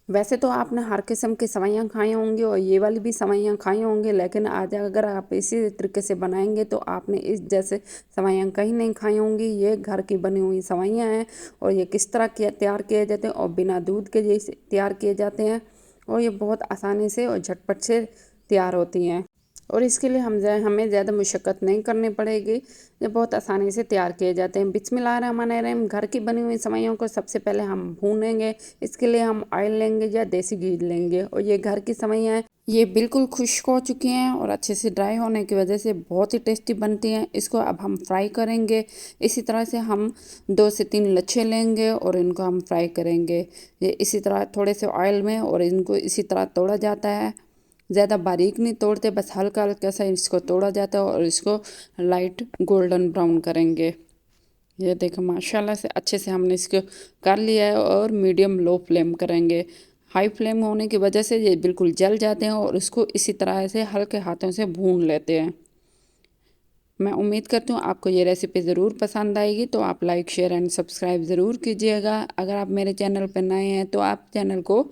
वैसे तो आपने हर किस्म की सेवइयाँ खाई होंगी और ये वाली भी सेवइयाँ खाई होंगी, लेकिन आज अगर आप इसी तरीके से बनाएंगे तो आपने इस जैसे सेवइयाँ कहीं नहीं खाई होंगी। ये घर की बनी हुई सेवइयाँ हैं और ये किस तरह किया तैयार किए जाते हैं और बिना दूध के जैसे तैयार किए जाते हैं और ये बहुत आसानी से और झटपट से तैयार होती हैं। और इसके लिए हमें ज़्यादा मुशक्क़त नहीं करनी पड़ेगी। ये बहुत आसानी से तैयार किए जाते हैं। बिस्मिल्लाहिर्रहमानिर्रहीम। घर की बनी हुई सेवइयों को सबसे पहले हम भूनेंगे। इसके लिए हम ऑयल लेंगे या देसी घी लेंगे और ये घर की सेवइयाँ हैं, ये बिल्कुल खुश्क हो चुकी हैं और अच्छे से ड्राई होने की वजह से बहुत ही टेस्टी बनती हैं। इसको अब हम फ्राई करेंगे। इसी तरह से हम 2 से 3 लच्छे लेंगे और इनको हम फ्राई करेंगे। ये इसी तरह थोड़े से ऑयल में और इनको इसी तरह तोड़ा जाता है। ज़्यादा बारीक नहीं तोड़ते, बस हल्का हल्का सा इसको तोड़ा जाता है और इसको लाइट गोल्डन ब्राउन करेंगे। ये देखो माशाल्लाह से अच्छे से हमने इसको कर लिया है और मीडियम लो फ्लेम करेंगे। हाई फ्लेम होने की वजह से ये बिल्कुल जल जाते हैं और इसको इसी तरह से हल्के हाथों से भून लेते हैं। मैं उम्मीद करती हूँ आपको ये रेसिपी ज़रूर पसंद आएगी, तो आप लाइक शेयर एंड सब्सक्राइब ज़रूर कीजिएगा। अगर आप मेरे चैनल पर नए हैं तो आप चैनल को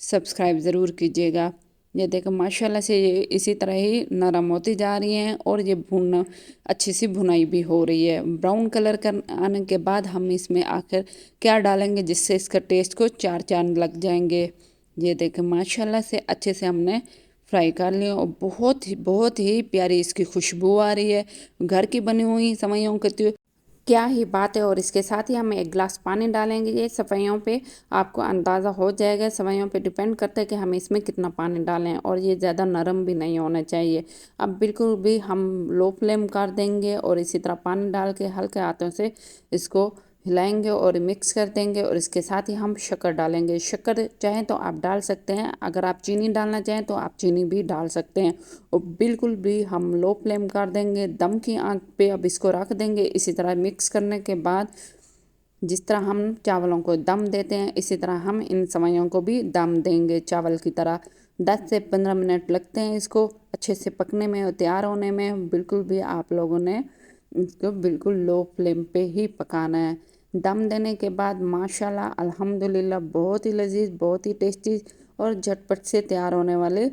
सब्सक्राइब ज़रूर कीजिएगा। ये देखो माशाल्लाह से ये इसी तरह ही नरम होती जा रही हैं और ये भुन अच्छी सी भुनाई भी हो रही है। ब्राउन कलर कर आने के बाद हम इसमें आखिर क्या डालेंगे जिससे इसका टेस्ट को चार चांद लग जाएंगे। ये देखो माशाल्लाह से अच्छे से हमने फ्राई कर लिया और बहुत ही प्यारी इसकी खुशबू आ रही है। घर की बनी हुई सेवइयों की तो क्या ही बात है। और इसके साथ ही हम 1 गिलास पानी डालेंगे। ये सेवइयों पे आपको अंदाज़ा हो जाएगा, सेवइयों पे डिपेंड करता है कि हम इसमें कितना पानी डालें और ये ज़्यादा नरम भी नहीं होना चाहिए। अब बिल्कुल भी हम लो फ्लेम कर देंगे और इसी तरह पानी डाल के हल्के हाथों से इसको हिलाएंगे और मिक्स कर देंगे और इसके साथ ही हम शक्कर डालेंगे। शक्कर चाहें तो आप डाल सकते हैं, अगर आप चीनी डालना चाहें तो आप चीनी भी डाल सकते हैं। और बिल्कुल भी हम लो फ्लेम कर देंगे, दम की आंच पे अब इसको रख देंगे। इसी तरह मिक्स करने के बाद जिस तरह हम चावलों को दम देते हैं इसी तरह हम इन सेवइयों को भी दम देंगे चावल की तरह। 10 से 15 मिनट लगते हैं इसको अच्छे से पकने में और तैयार होने में। बिल्कुल भी आप लोगों ने इसको बिल्कुल लो फ्लेम पे ही पकाना है। दम देने के बाद माशाल्लाह अल्हम्दुलिल्लाह बहुत ही लजीज, बहुत ही टेस्टी और झटपट से तैयार होने वाले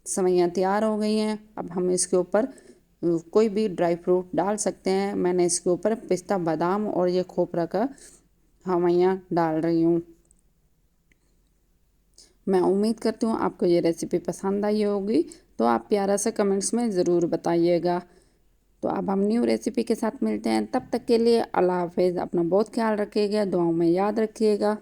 सेवइयाँ तैयार हो गई हैं। अब हम इसके ऊपर कोई भी ड्राई फ्रूट डाल सकते हैं। मैंने इसके ऊपर पिस्ता, बादाम और ये खोपरा का सेवइयाँ डाल रही हूँ। मैं उम्मीद करती हूँ आपको ये रेसिपी पसंद आई होगी, तो आप प्यारा सा कमेंट्स में ज़रूर बताइएगा। तो अब हम न्यू रेसिपी के साथ मिलते हैं, तब तक के लिए अल्लाह हाफिज़। अपना बहुत ख्याल रखिएगा, दुआओं में याद रखिएगा।